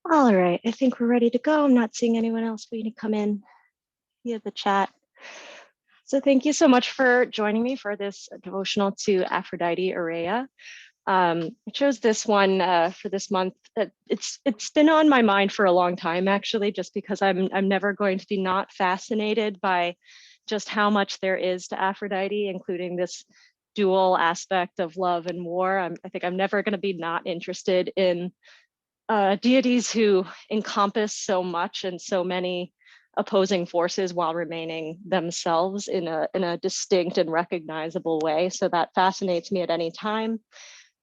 All right, I think we're ready to go. I'm not seeing anyone else waiting to come in via the chat. So thank you so much for joining me for this devotional to Aphrodite Areia. I chose this one for this month. It's been on my mind for a long time, actually, just because I'm never going to be not fascinated by just how much there is to Aphrodite, including this dual aspect of love and war. I think I'm never going to be not interested in deities who encompass so much and so many opposing forces while remaining themselves in a distinct and recognizable way. So that fascinates me at any time.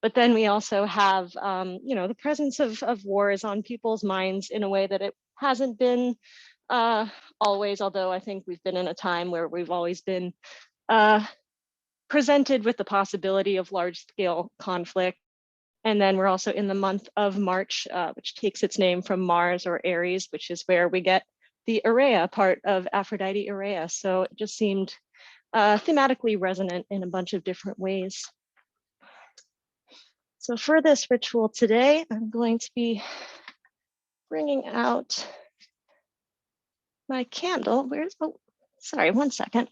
But then we also have, the presence of war is on people's minds in a way that it hasn't been always, although I think we've been in a time where we've always been presented with the possibility of large-scale conflict. And then we're also in the month of March, which takes its name from Mars or Aries, which is where we get the Areia part of Aphrodite Areia. So it just seemed thematically resonant in a bunch of different ways. So for this ritual today, I'm going to be bringing out my candle. Sorry, one second.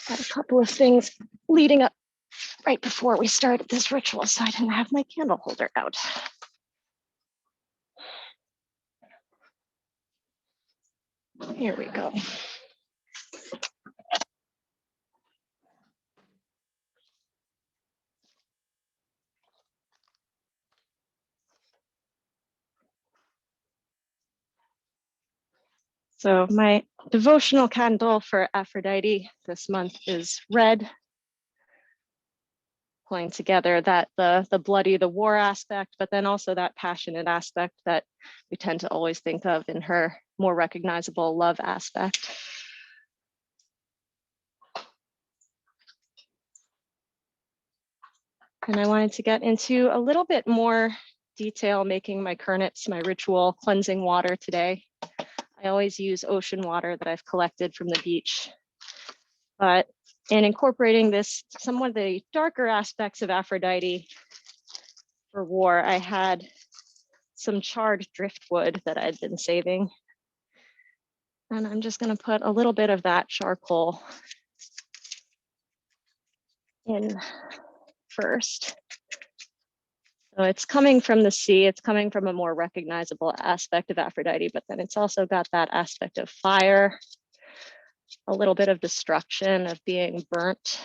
Got a couple of things leading up right before we started this ritual, so I didn't have my candle holder out. Here we go. So my devotional candle for Aphrodite this month is red, pulling together that the bloody, the war aspect, but then also that passionate aspect that we tend to always think of in her more recognizable love aspect. And I wanted to get into a little bit more detail making my kernets, my ritual cleansing water today. I always use ocean water that I've collected from the beach. But in incorporating this, some of the darker aspects of Aphrodite for war, I had some charred driftwood that I'd been saving. And I'm just going to put a little bit of that charcoal in first. So it's coming from the sea, it's coming from a more recognizable aspect of Aphrodite, but then it's also got that aspect of fire, a little bit of destruction, of being burnt,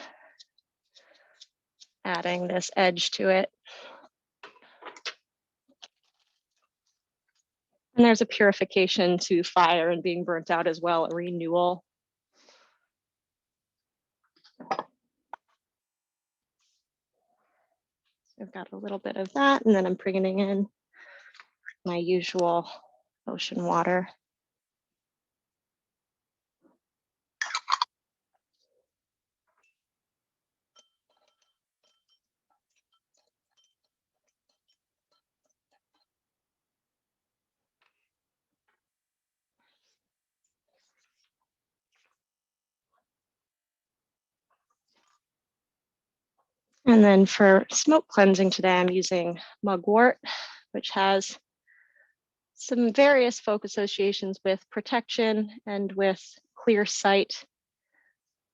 adding this edge to it. And there's a purification to fire and being burnt out as well, a renewal. I've got a little bit of that, and then I'm bringing in my usual ocean water. And then for smoke cleansing today, I'm using mugwort, which has some various folk associations with protection and with clear sight,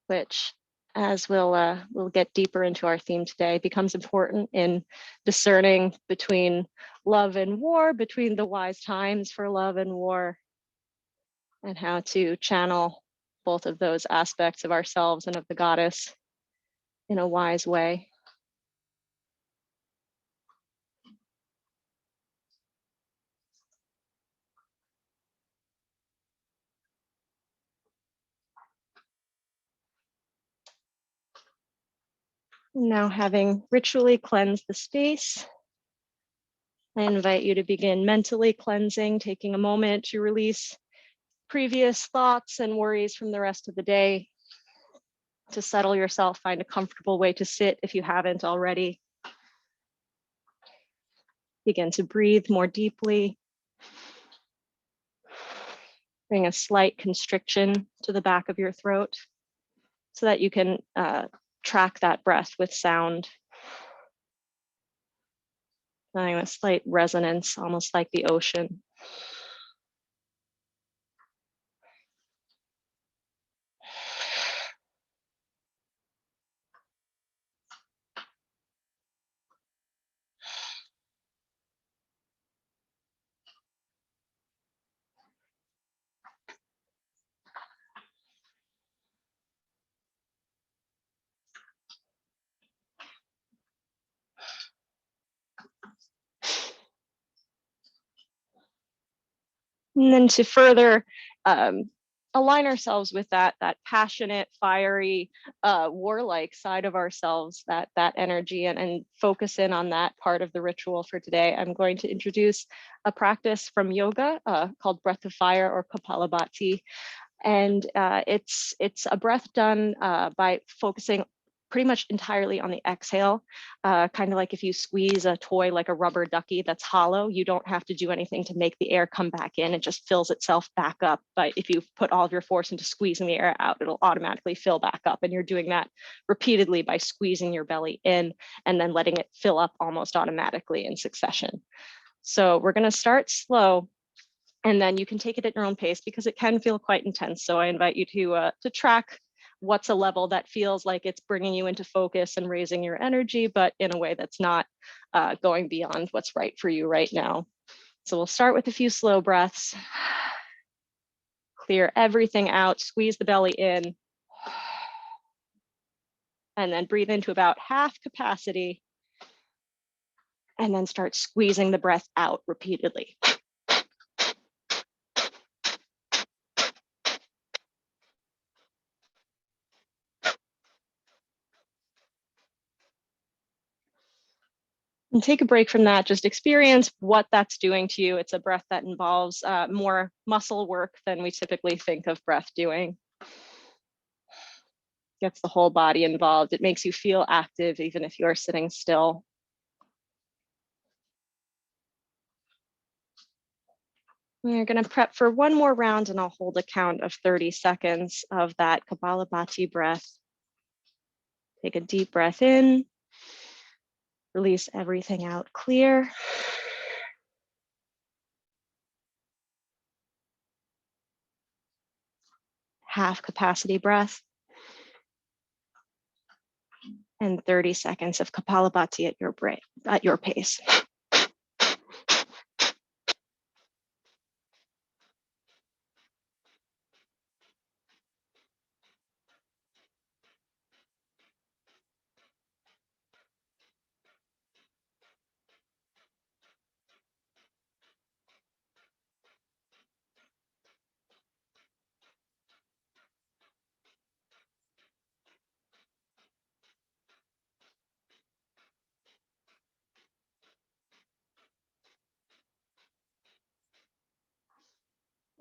which, as we'll get deeper into our theme today, becomes important in discerning between love and war, between the wise times for love and war, and how to channel both of those aspects of ourselves and of the goddess in a wise way. Now, having ritually cleansed the space, I invite you to begin mentally cleansing, taking a moment to release previous thoughts and worries from the rest of the day. To settle yourself, find a comfortable way to sit if you haven't already. Begin to breathe more deeply. Bring a slight constriction to the back of your throat so that you can track that breath with sound. Feeling a slight resonance, almost like the ocean. And then to further align ourselves with that passionate, fiery, warlike side of ourselves, that energy, and focus in on that part of the ritual for today, I'm going to introduce a practice from yoga called breath of fire, or Kapalabhati. And it's a breath done by focusing pretty much entirely on the exhale, kind of like if you squeeze a toy like a rubber ducky that's hollow, you don't have to do anything to make the air come back in. It just fills itself back up. But if you put all of your force into squeezing the air out, it'll automatically fill back up. And you're doing that repeatedly by squeezing your belly in and then letting it fill up almost automatically in succession. So we're going to start slow, and then you can take it at your own pace because it can feel quite intense. So I invite you to track what's a level that feels like it's bringing you into focus and raising your energy, but in a way that's not going beyond what's right for you right now. So we'll start with a few slow breaths. Clear everything out, squeeze the belly in, and then breathe into about half capacity, and then start squeezing the breath out repeatedly. And take a break from that, just experience what that's doing to you. It's a breath that involves more muscle work than we typically think of breath doing. Gets the whole body involved. It makes you feel active even if you're sitting still. We're going to prep for one more round, and I'll hold a count of 30 seconds of that Kapalabhati breath. Take a deep breath in. Release everything out, clear. Half capacity breath. And 30 seconds of Kapalabhati at your pace.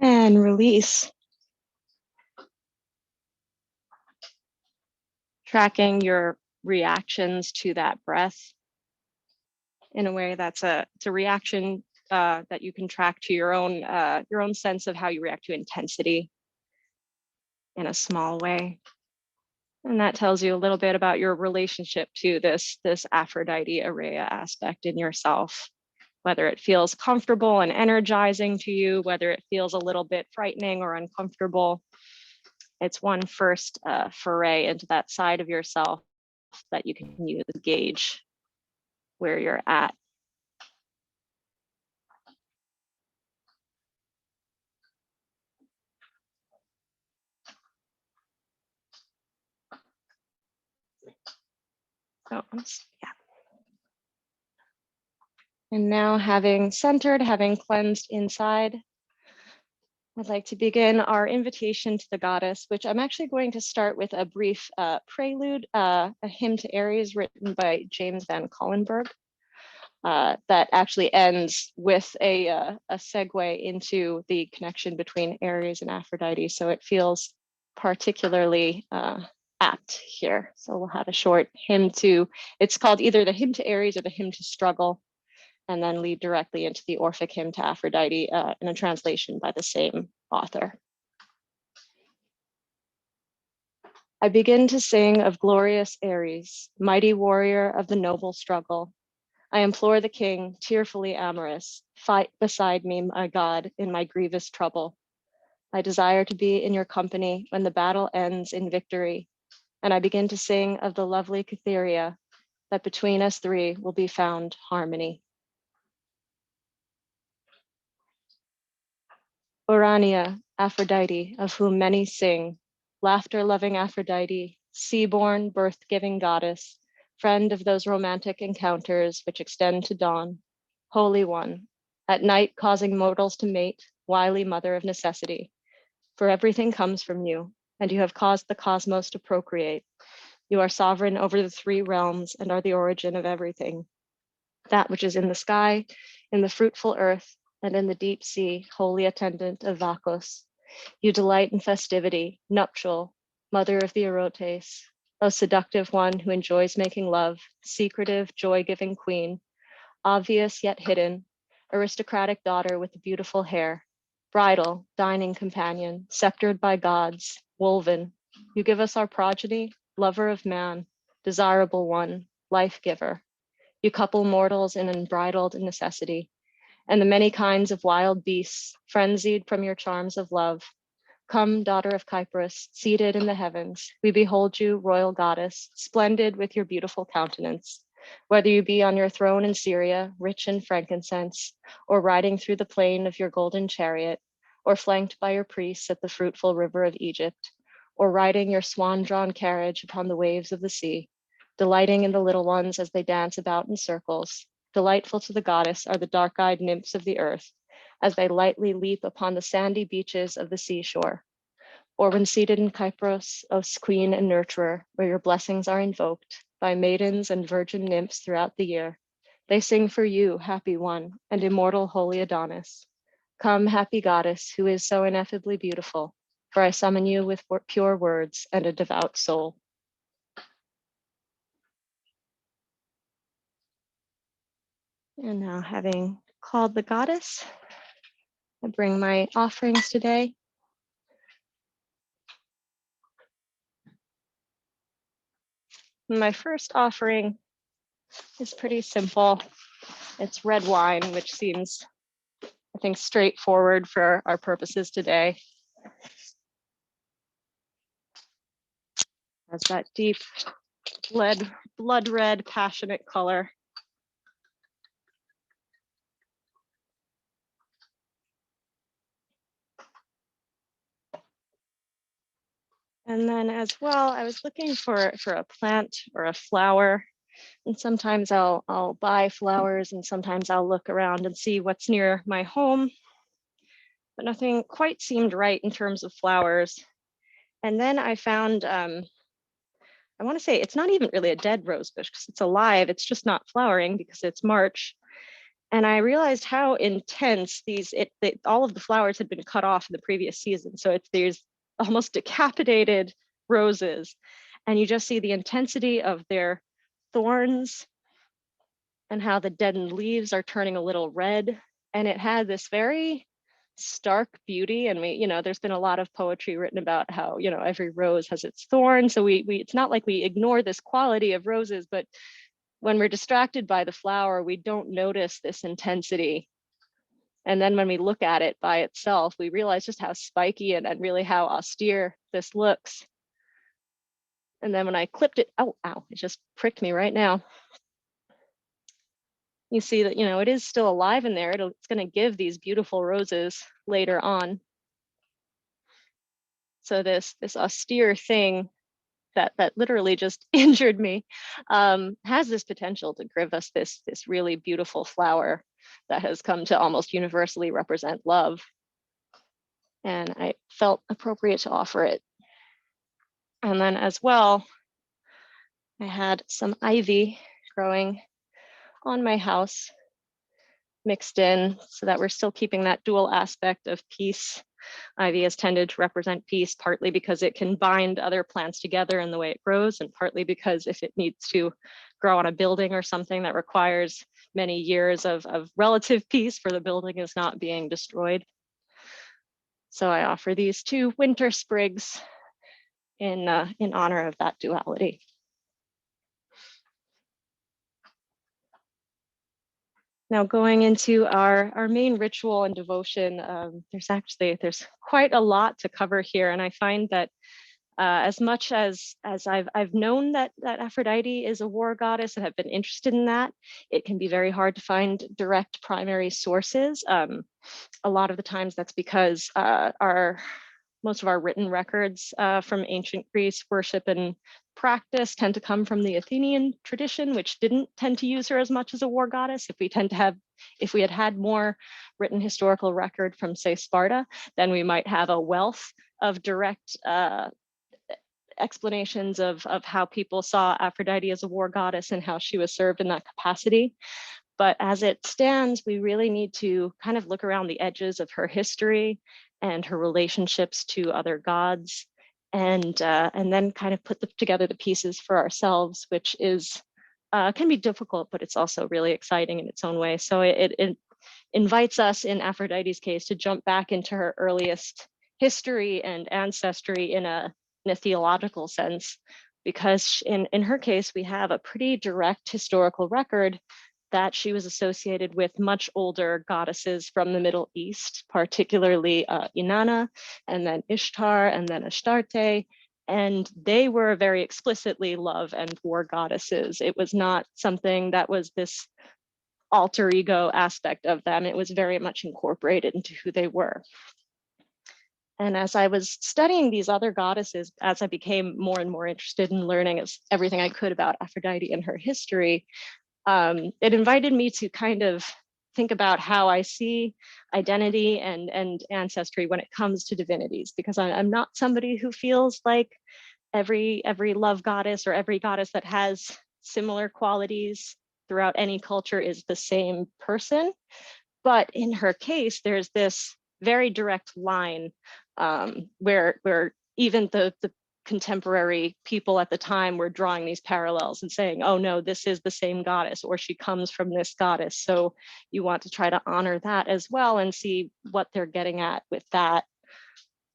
And release. Tracking your reactions to that breath in a way that's it's a reaction that you can track to your own sense of how you react to intensity in a small way. And that tells you a little bit about your relationship to this Aphrodite Areia aspect in yourself, whether it feels comfortable and energizing to you, whether it feels a little bit frightening or uncomfortable. It's one first foray into that side of yourself that you can use to gauge where you're at. So, yeah. And now, having centered, having cleansed inside, I'd like to begin our invitation to the goddess, which I'm actually going to start with a brief prelude, a hymn to Aries written by James Van Collenberg, that actually ends with a segue into the connection between Aries and Aphrodite. So it feels particularly apt here. So we'll have a short hymn it's called either the Hymn to Aries or the Hymn to Struggle, and then lead directly into the Orphic Hymn to Aphrodite in a translation by the same author. I begin to sing of glorious Ares, mighty warrior of the noble struggle. I implore the king, tearfully amorous, fight beside me, my God, in my grievous trouble. I desire to be in your company when the battle ends in victory, and I begin to sing of the lovely Cytherea, that between us three will be found harmony. Urania, Aphrodite, of whom many sing, laughter-loving Aphrodite, sea-born, birth-giving goddess, friend of those romantic encounters which extend to dawn, holy one, at night causing mortals to mate, wily mother of necessity, for everything comes from you, and you have caused the cosmos to procreate. You are sovereign over the three realms and are the origin of everything. That which is in the sky, in the fruitful earth, and in the deep sea, holy attendant of Bacchus. You delight in festivity, nuptial, mother of the Erotes, O seductive one who enjoys making love, secretive, joy-giving queen, obvious yet hidden, aristocratic daughter with the beautiful hair, bridal, dining companion, sceptered by gods, woven. You give us our progeny, lover of man, desirable one, life giver. You couple mortals in unbridled necessity, and the many kinds of wild beasts, frenzied from your charms of love. Come, daughter of Cyprus, seated in the heavens, we behold you, royal goddess, splendid with your beautiful countenance. Whether you be on your throne in Syria, rich in frankincense, or riding through the plain of your golden chariot, or flanked by your priests at the fruitful river of Egypt, or riding your swan-drawn carriage upon the waves of the sea, delighting in the little ones as they dance about in circles. Delightful to the goddess are the dark-eyed nymphs of the earth, as they lightly leap upon the sandy beaches of the seashore. Or when seated in Cyprus, O queen and nurturer, where your blessings are invoked by maidens and virgin nymphs throughout the year, they sing for you, happy one, and immortal holy Adonis. Come, happy goddess, who is so ineffably beautiful, for I summon you with pure words and a devout soul. And now, having called the goddess, I bring my offerings today. My first offering is pretty simple. It's red wine, which seems, I think, straightforward for our purposes today. Has that deep blood red, passionate color. And then as well, I was looking for a plant or a flower. And sometimes I'll buy flowers, and sometimes I'll look around and see what's near my home. But nothing quite seemed right in terms of flowers. And then I found, I want to say it's not even really a dead rose bush because it's alive. It's just not flowering because it's March. And I realized how intense all of the flowers had been cut off in the previous season. So it's these almost decapitated roses. And you just see the intensity of their thorns and how the deadened leaves are turning a little red. And it had this very stark beauty. And there's been a lot of poetry written about how, every rose has its thorn. So it's not like we ignore this quality of roses, but when we're distracted by the flower, we don't notice this intensity. And then when we look at it by itself, we realize just how spiky and really how austere this looks. And then when I clipped it, ow, it just pricked me right now. You see that, it is still alive in there. It's going to give these beautiful roses later on. So this austere thing that literally just injured me has this potential to give us this really beautiful flower that has come to almost universally represent love. And I felt appropriate to offer it. And then as well, I had some ivy growing on my house mixed in so that we're still keeping that dual aspect of peace. Ivy has tended to represent peace, partly because it can bind other plants together in the way it grows, and partly because if it needs to grow on a building or something that requires many years of relative peace for the building is not being destroyed. So I offer these two winter sprigs in honor of that duality. Now going into our main ritual and devotion, there's quite a lot to cover here, and I find that as much as I've known that Aphrodite is a war goddess and have been interested in that, it can be very hard to find direct primary sources. A lot of the times that's because most of our written records from ancient Greece worship and practice tend to come from the Athenian tradition, which didn't tend to use her as much as a war goddess. If we had had more written historical record from, say, Sparta, then we might have a wealth of direct explanations of how people saw Aphrodite as a war goddess and how she was served in that capacity. But as it stands, we really need to kind of look around the edges of her history and her relationships to other gods, and then kind of put together the pieces for ourselves, which is can be difficult, but it's also really exciting in its own way. So it invites us, in Aphrodite's case, to jump back into her earliest history and ancestry in a theological sense, because in her case, we have a pretty direct historical record that she was associated with much older goddesses from the Middle East, particularly Inanna, and then Ishtar, and then Astarte. And they were very explicitly love and war goddesses. It was not something that was this alter ego aspect of them. It was very much incorporated into who they were. And as I was studying these other goddesses, as I became more and more interested in learning everything I could about Aphrodite and her history, it invited me to kind of think about how I see identity and ancestry when it comes to divinities, because I'm not somebody who feels like every love goddess or every goddess that has similar qualities throughout any culture is the same person. But in her case, there's this very direct line where even the contemporary people at the time were drawing these parallels and saying, oh no, this is the same goddess, or she comes from this goddess. So you want to try to honor that as well and see what they're getting at with that.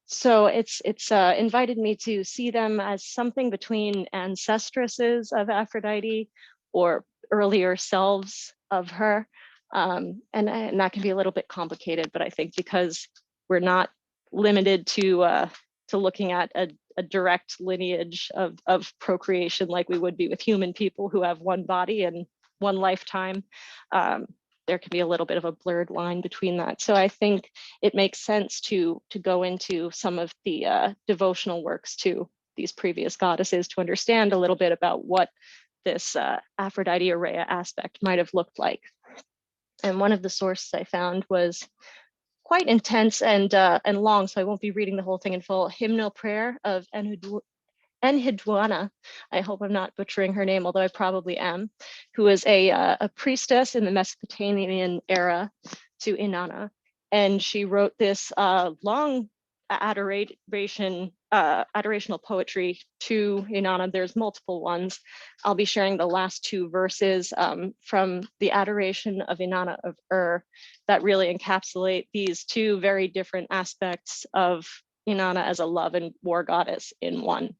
So it's invited me to see them as something between ancestresses of Aphrodite or earlier selves of her. And that can be a little bit complicated, but I think because we're not limited to looking at a direct lineage of procreation like we would be with human people who have one body and one lifetime, there can be a little bit of a blurred line between that. So I think it makes sense to go into some of the devotional works to these previous goddesses to understand a little bit about what this Aphrodite Areia aspect might have looked like. And one of the sources I found was quite intense and long, so I won't be reading the whole thing in full. Hymnal Prayer of Enheduanna, I hope I'm not butchering her name, although I probably am, who was a priestess in the Mesopotamian era to Inanna. And she wrote this long adorational poetry to Inanna. There's multiple ones. I'll be sharing the last two verses from the adoration of Inanna of that really encapsulate these two very different aspects of Inanna as a love and war goddess in one.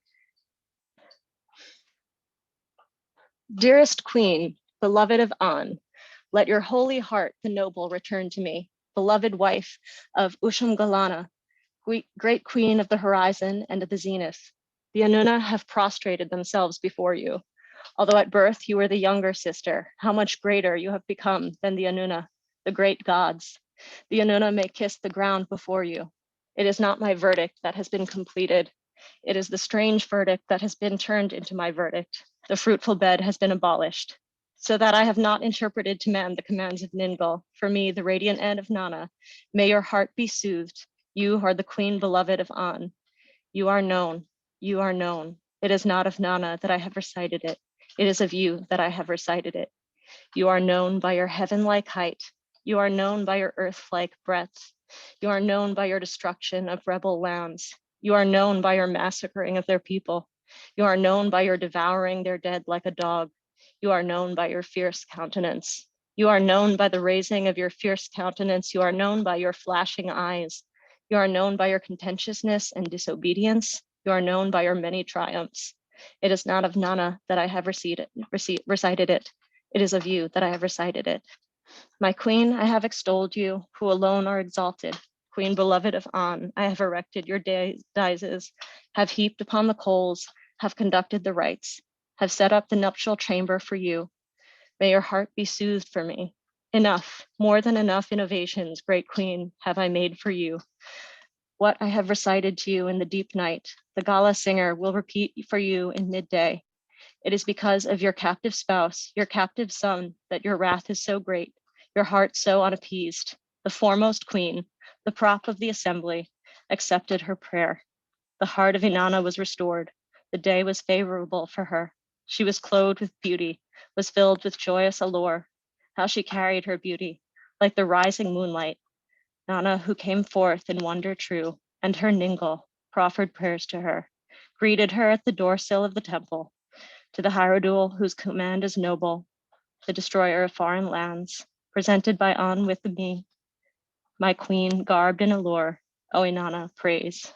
Dearest queen, beloved of An, let your holy heart, the noble, return to me, beloved wife of Usham-Galana, great queen of the horizon and of the zenith. The Anuna have prostrated themselves before you. Although at birth you were the younger sister, how much greater you have become than the Anuna, the great gods. The Anuna may kiss the ground before you. It is not my verdict that has been completed. It is the strange verdict that has been turned into my verdict. The fruitful bed has been abolished, so that I have not interpreted to man the commands of Ningal. For me, the radiant end of Nana, may your heart be soothed. You are the queen beloved of An. You are known. You are known. It is not of Nana that I have recited it. It is of you that I have recited it. You are known by your heaven-like height. You are known by your earth-like breadth. You are known by your destruction of rebel lands. You are known by your massacring of their people. You are known by your devouring their dead like a dog. You are known by your fierce countenance. You are known by the raising of your fierce countenance. You are known by your flashing eyes. You are known by your contentiousness and disobedience. You are known by your many triumphs. It is not of Nana that I have recited it. It is of you that I have recited it. My queen, I have extolled you, who alone are exalted. Queen beloved of An, I have erected your daises, have heaped upon the coals, have conducted the rites, have set up the nuptial chamber for you. May your heart be soothed for me. Enough, more than enough innovations, great queen, have I made for you. What I have recited to you in the deep night, the gala singer will repeat for you in midday. It is because of your captive spouse, your captive son, that your wrath is so great, your heart so unappeased. The foremost queen, the prop of the assembly, accepted her prayer. The heart of Inanna was restored. The day was favorable for her. She was clothed with beauty, was filled with joyous allure. How she carried her beauty, like the rising moonlight. Nana, who came forth in wonder true, and her Ningal proffered prayers to her, greeted her at the doorsill of the temple. To the Hierodule, whose command is noble, the destroyer of foreign lands, presented by An with me, my queen, garbed in allure, O Inanna, praise.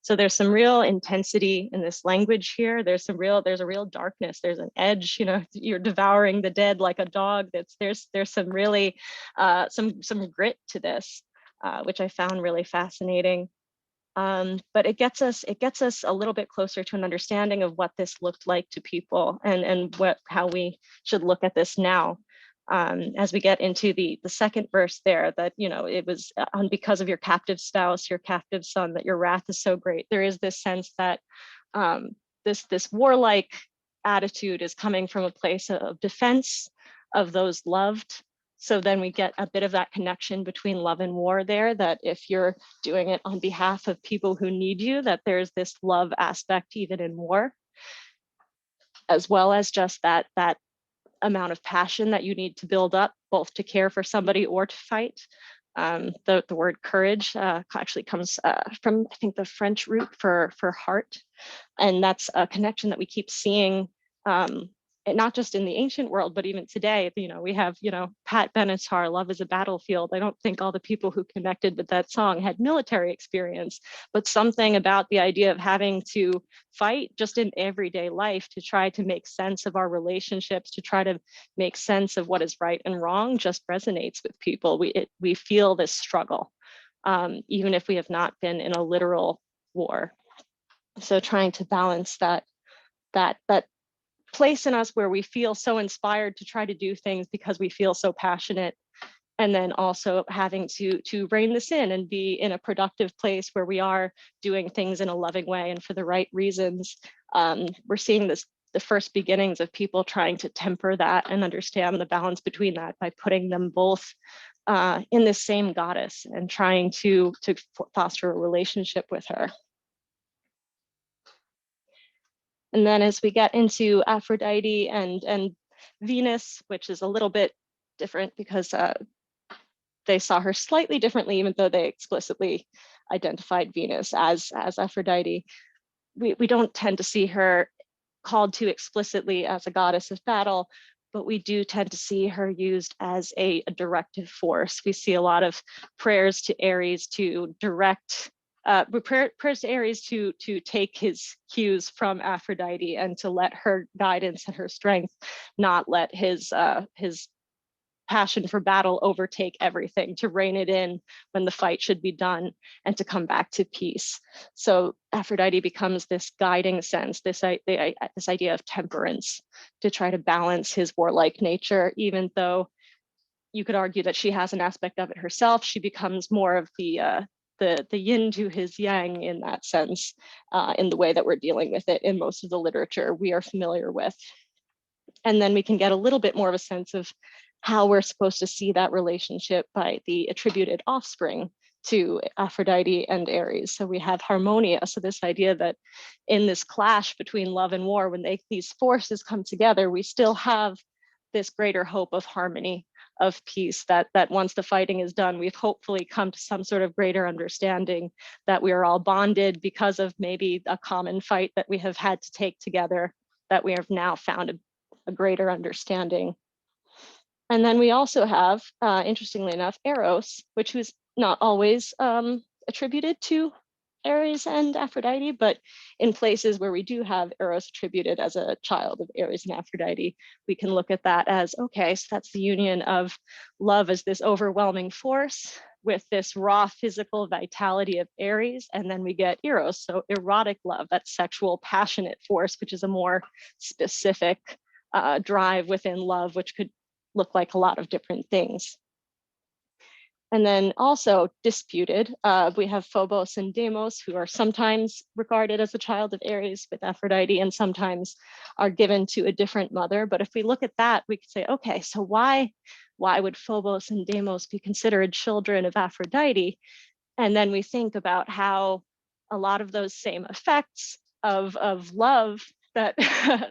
So there's some real intensity in this language here. There's a real darkness. There's an edge. You're devouring the dead like a dog. There's some really some grit to this, which I found really fascinating. But it gets us a little bit closer to an understanding of what this looked like to people, and how we should look at this now. As we get into the second verse there, that it was because of your captive spouse, your captive son, that your wrath is so great. There is this sense that this warlike attitude is coming from a place of defense of those loved. So then we get a bit of that connection between love and war there, that if you're doing it on behalf of people who need you, that there's this love aspect even in war, as well as just that amount of passion that you need to build up, both to care for somebody or to fight. The word courage actually comes from, I think, the French root for heart. And that's a connection that we keep seeing, not just in the ancient world, but even today. We have, Pat Benatar, Love is a Battlefield. I don't think all the people who connected with that song had military experience, but something about the idea of having to fight just in everyday life to try to make sense of our relationships, to try to make sense of what is right and wrong, just resonates with people. We feel this struggle, even if we have not been in a literal war. So trying to balance that place in us where we feel so inspired to try to do things because we feel so passionate, and then also having to rein this in and be in a productive place where we are doing things in a loving way and for the right reasons. We're seeing the first beginnings of people trying to temper that and understand the balance between that by putting them both in the same goddess and trying to foster a relationship with her. And then as we get into Aphrodite and Venus, which is a little bit different because they saw her slightly differently, even though they explicitly identified Venus as Aphrodite. We don't tend to see her called to explicitly as a goddess of battle, but we do tend to see her used as a directive force. We see a lot of prayers to Ares to direct prayers to Ares to take his cues from Aphrodite and to let her guidance and her strength not let his passion for battle overtake everything, to rein it in when the fight should be done and to come back to peace. So Aphrodite becomes this guiding sense, this idea of temperance, to try to balance his warlike nature, even though you could argue that she has an aspect of it herself. She becomes more of the yin to his yang in that sense, in the way that we're dealing with it in most of the literature we are familiar with. And then we can get a little bit more of a sense of how we're supposed to see that relationship by the attributed offspring to Aphrodite and Ares. So we have Harmonia. So this idea that in this clash between love and war, when these forces come together, we still have this greater hope of harmony, of peace, that once the fighting is done, we've hopefully come to some sort of greater understanding that we are all bonded because of maybe a common fight that we have had to take together, that we have now found a greater understanding. And then we also have, interestingly enough, Eros, which was not always attributed to Aries and Aphrodite, but in places where we do have Eros attributed as a child of Aries and Aphrodite, we can look at that as, okay, so that's the union of love as this overwhelming force with this raw physical vitality of Aries, and then we get Eros, so erotic love, that sexual passionate force, which is a more specific drive within love, which could look like a lot of different things. And then also disputed, we have Phobos and Deimos, who are sometimes regarded as a child of Aries with Aphrodite and sometimes are given to a different mother. But if we look at that, we could say, okay, so why would Phobos and Deimos be considered children of Aphrodite? And then we think about how a lot of those same effects of love that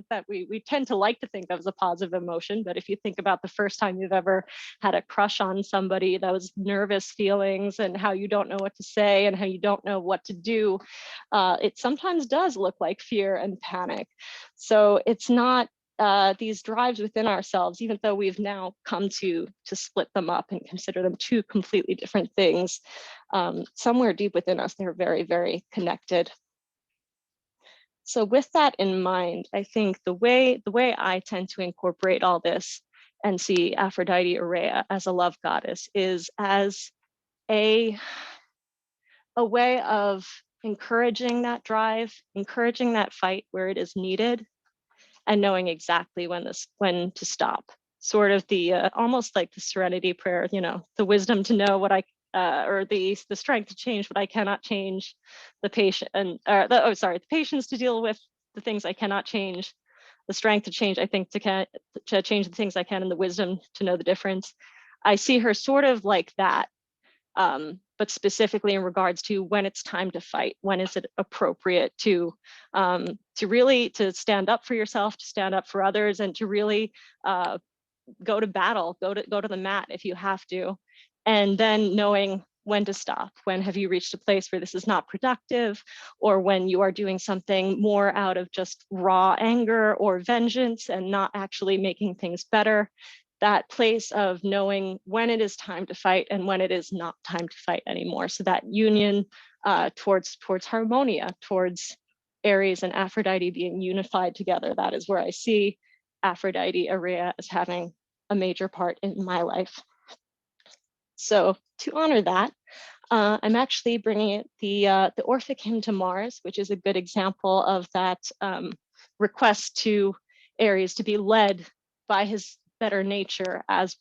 that we tend to like to think of as a positive emotion. But if you think about the first time you've ever had a crush on somebody, those nervous feelings and how you don't know what to say and how you don't know what to do, it sometimes does look like fear and panic. So it's not these drives within ourselves, even though we've now come to split them up and consider them two completely different things, somewhere deep within us, they're very, very connected. So with that in mind, I think the way I tend to incorporate all this and see Aphrodite Areia as a love goddess is as a way of encouraging that drive, encouraging that fight where it is needed, and knowing exactly when to stop. Sort of the almost like the serenity prayer, you know, the wisdom to know what I or the strength to change what I cannot change, the patience and the patience to deal with the things I cannot change, the strength to change, I think, to change the things I can, and the wisdom to know the difference. I see her sort of like that, but specifically in regards to when it's time to fight, when is it appropriate to really to stand up for yourself, to stand up for others, and to really go to battle, go to the mat if you have to, and then knowing when to stop. When have you reached a place where this is not productive, or when you are doing something more out of just raw anger or vengeance and not actually making things better. That place of knowing when it is time to fight and when it is not time to fight anymore. So that union towards harmonia, towards Aries and Aphrodite being unified together. That is where I see Aphrodite Areia as having a major part in my life. So to honor that, I'm actually bringing it the Orphic Hymn to Mars, which is a good example of that request to Aries to be led by his better nature as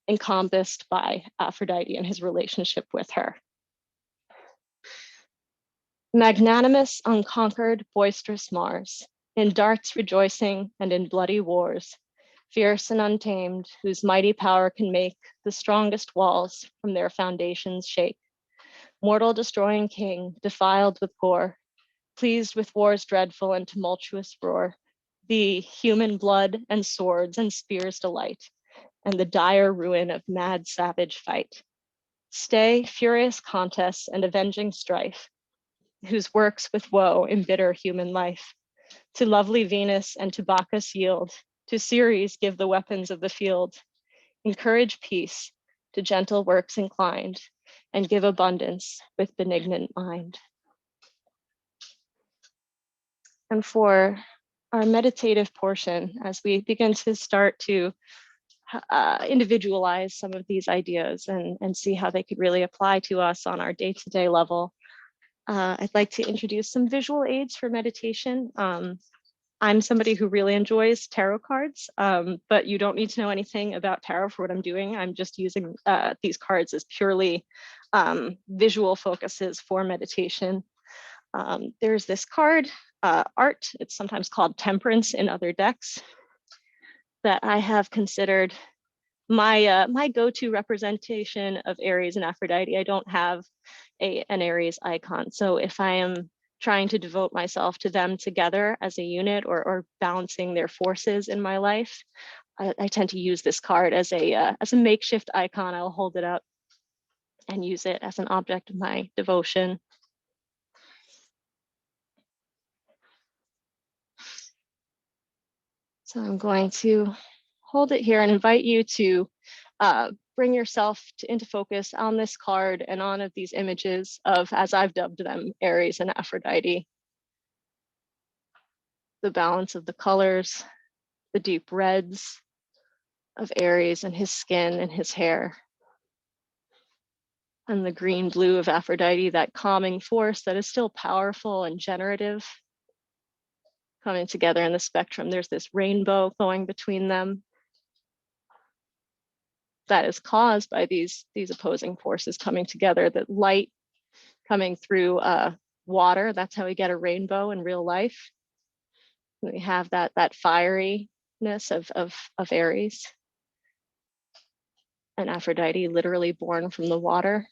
encompassed by Aphrodite and his relationship with her. Magnanimous, unconquered, boisterous Mars, in darts rejoicing and in bloody wars, fierce and untamed, whose mighty power can make the strongest walls from their foundations shake. Mortal destroying king, defiled with gore, pleased with war's dreadful and tumultuous roar, the human blood and swords and spears delight, and the dire ruin of mad savage fight. Stay furious contests and avenging strife, whose works with woe embitter human life. To lovely Venus and to Bacchus yield, to Ceres give the weapons of the field. Encourage peace, to gentle works inclined, and give abundance with benignant mind. And for our meditative portion, as we begin to start to individualize some of these ideas and see how they could really apply to us on our day-to-day level, I'd like to introduce some visual aids for meditation. I'm somebody who really enjoys tarot cards, but you don't need to know anything about tarot for what I'm doing. I'm just using these cards as purely visual focuses for meditation. There's this card, Art. It's sometimes called Temperance in other decks, that I have considered my go-to representation of Aries and Aphrodite. I don't have an Aries icon. So if I am trying to devote myself to them together as a unit or balancing their forces in my life, I tend to use this card as a makeshift icon. I'll hold it up and use it as an object of my devotion. So I'm going to hold it here and invite you to bring yourself into focus on this card and on these images of, as I've dubbed them, Aries and Aphrodite. The balance of the colors, the deep reds of Aries and his skin and his hair, and the green blue of Aphrodite, that calming force that is still powerful and generative, coming together in the spectrum. There's this rainbow going between them that is caused by these opposing forces coming together. That light coming through water, that's how we get a rainbow in real life. And we have that fieriness of Aries, and Aphrodite, literally born from the water.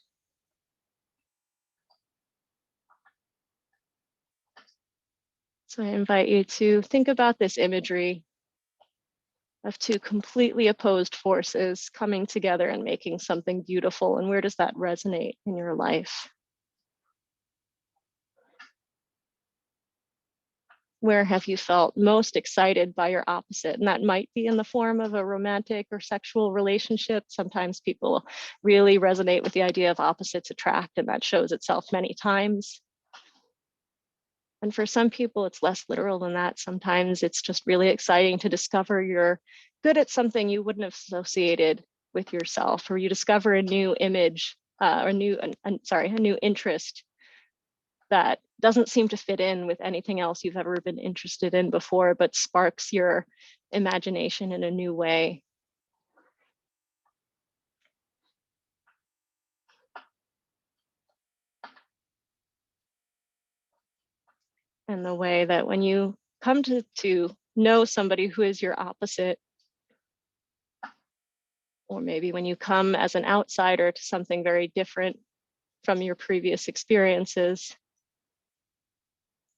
So I invite you to think about this imagery of two completely opposed forces coming together and making something beautiful. And where does that resonate in your life? Where have you felt most excited by your opposite? And that might be in the form of a romantic or sexual relationship. Sometimes people really resonate with the idea of opposites attract, and that shows itself many times. And for some people, it's less literal than that. Sometimes it's just really exciting to discover you're good at something you wouldn't have associated with yourself, or you discover a new image, a new interest that doesn't seem to fit in with anything else you've ever been interested in before, but sparks your imagination in a new way. And the way that when you come to know somebody who is your opposite, or maybe when you come as an outsider to something very different from your previous experiences,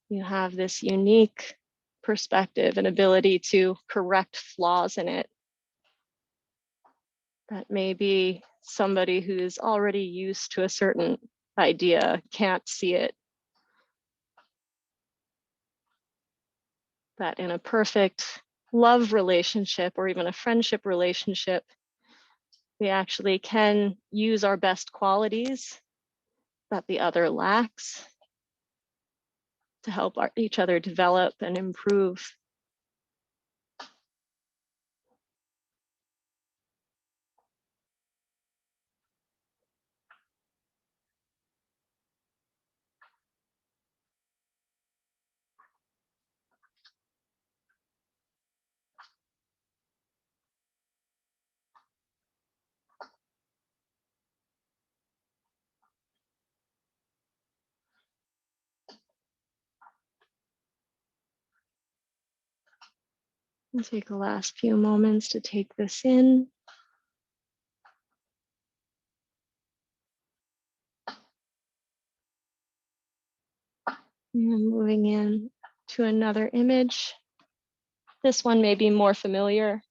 you have this unique perspective and ability to correct flaws in it that maybe somebody who's already used to a certain idea can't see it. That in a perfect love relationship or even a friendship relationship, we actually can use our best qualities that the other lacks to help each other develop and improve. And take the last few moments to take this in. And moving in to another image. This one may be more familiar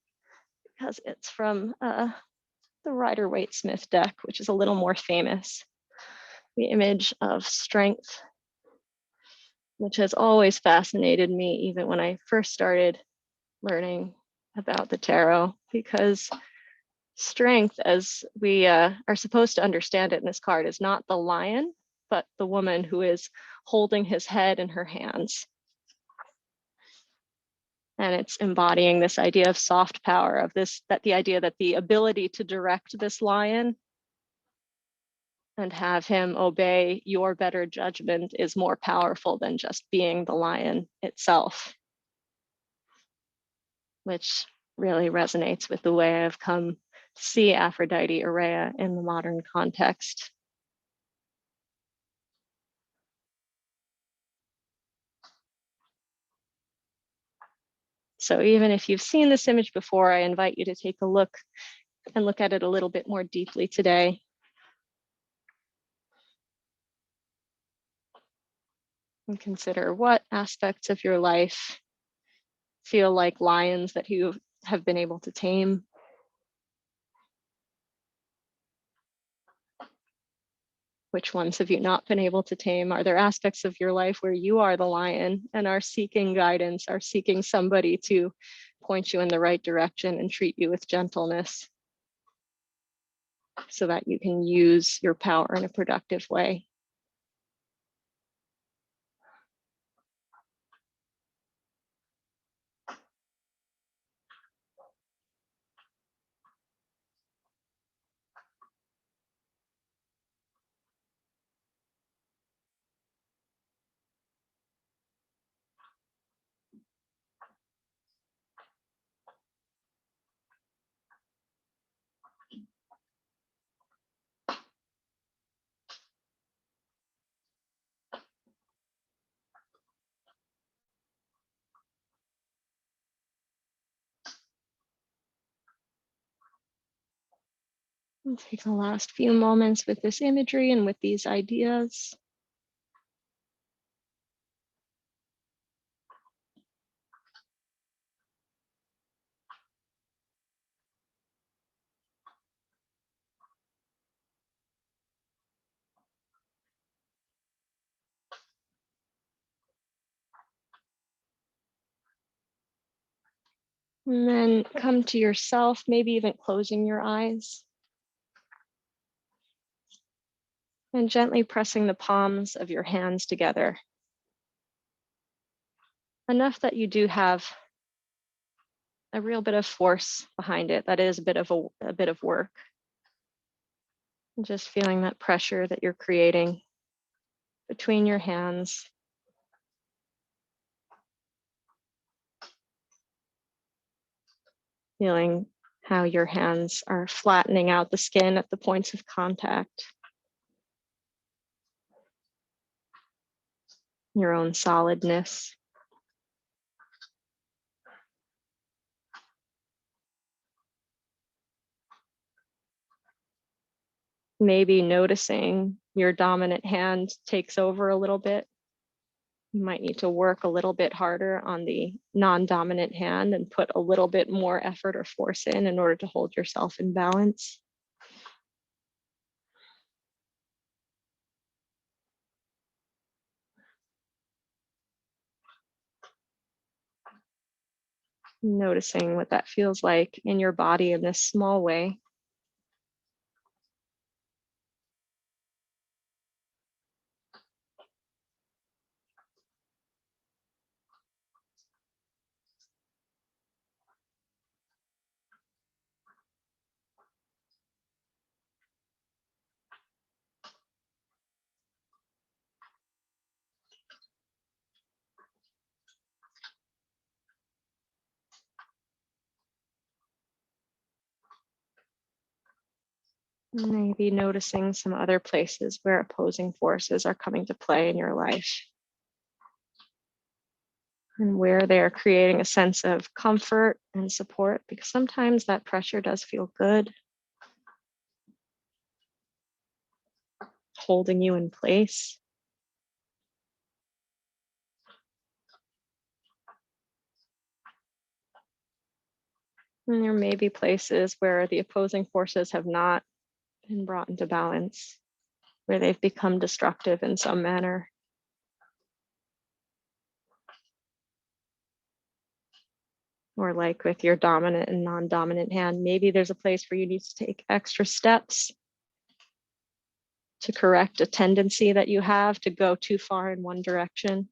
because it's from the Rider-Waite-Smith deck, which is a little more famous. The image of strength, which has always fascinated me, even when I first started learning about the tarot, because strength, as we are supposed to understand it in this card, is not the lion, but the woman who is holding his head in her hands. And it's embodying this idea of soft power, of this, that the idea that the ability to direct this lion and have him obey your better judgment is more powerful than just being the lion itself, which really resonates with the way I've come to see Aphrodite Areia in the modern context. So even if you've seen this image before, I invite you to take a look and look at it a little bit more deeply today. And consider what aspects of your life feel like lions that you have been able to tame. Which ones have you not been able to tame? Are there aspects of your life where you are the lion and are seeking guidance, are seeking somebody to point you in the right direction and treat you with gentleness? so that you can use your power in a productive way. And take the last few moments with this imagery and with these ideas. And then come to yourself, maybe even closing your eyes. And gently pressing the palms of your hands together. Enough that you do have a real bit of force behind it. That is a bit of work. And just feeling that pressure that you're creating between your hands. Feeling how your hands are flattening out the skin at the points of contact. Your own solidness. Maybe noticing your dominant hand takes over a little bit. You might need to work a little bit harder on the non-dominant hand and put a little bit more effort or force in order to hold yourself in balance. Noticing what that feels like in your body in this small way. Maybe noticing some other places where opposing forces are coming to play in your life. And where they're creating a sense of comfort and support, because sometimes that pressure does feel good, holding you in place. And there may be places where the opposing forces have not been brought into balance, where they've become destructive in some manner. Or like with your dominant and non-dominant hand, maybe there's a place where you need to take extra steps to correct a tendency that you have to go too far in one direction.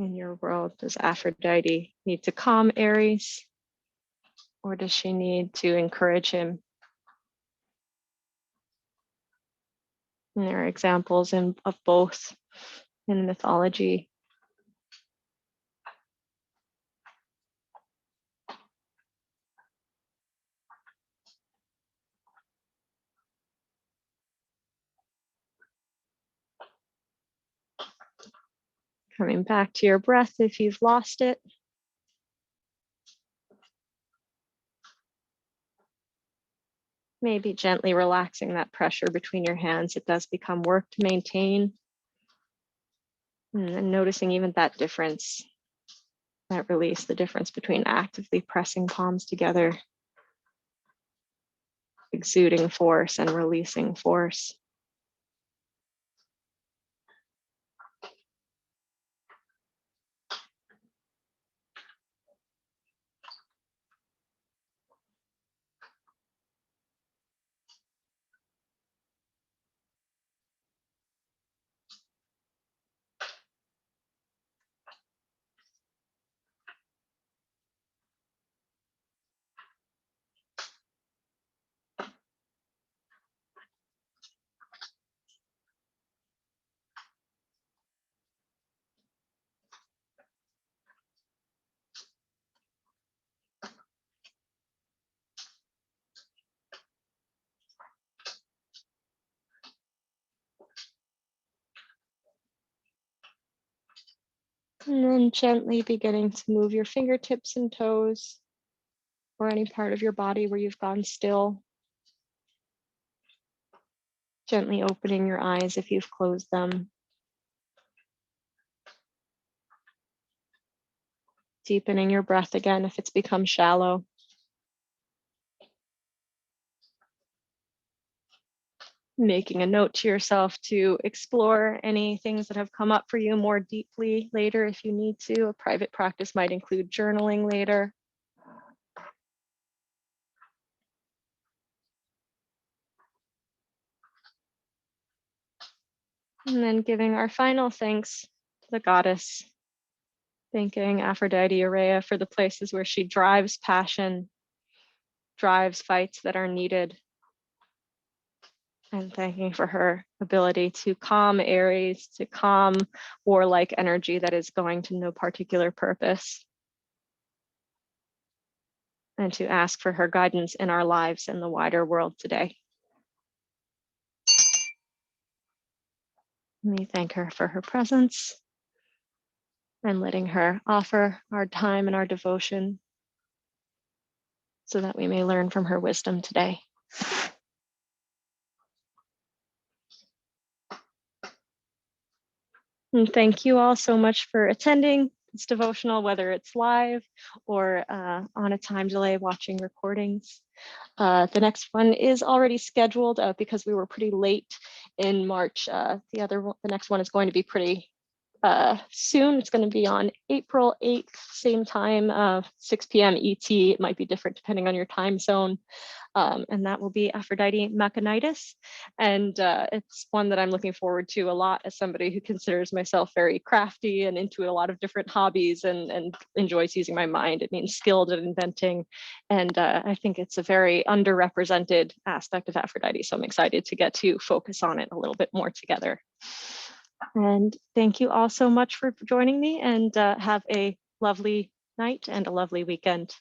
In your world, does Aphrodite need to calm Aries? Or does she need to encourage him? And there are examples of both in mythology. Coming back to your breath if you've lost it. Maybe gently relaxing that pressure between your hands. It does become work to maintain. And then noticing even that difference, that release, the difference between actively pressing palms together exuding force and releasing force. And then gently beginning to move your fingertips and toes, or any part of your body where you've gone still. Gently opening your eyes if you've closed them. Deepening your breath again if it's become shallow. Making a note to yourself to explore any things that have come up for you more deeply later if you need to. A private practice might include journaling later. And then giving our final thanks to the goddess. Thanking Aphrodite Areia for the places where she drives passion, drives fights that are needed, and thanking for her ability to calm Aries, to calm warlike energy that is going to no particular purpose, and to ask for her guidance in our lives and the wider world today. We thank her for her presence and letting her offer our time and our devotion so that we may learn from her wisdom today. And thank you all so much for attending this devotional, whether it's live or on a time delay watching recordings. The next one is already scheduled because we were pretty late in March. The next one is going to be pretty soon. It's going to be on April 8th, same time, 6 p.m. ET. It might be different depending on your time zone. And that will be Aphrodite Machinitis. And it's one that I'm looking forward to a lot as somebody who considers myself very crafty and into a lot of different hobbies and enjoys using my mind. It means skilled at inventing. And I think it's a very underrepresented aspect of Aphrodite. So I'm excited to get to focus on it a little bit more together. And thank you all so much for joining me, and have a lovely night and a lovely weekend.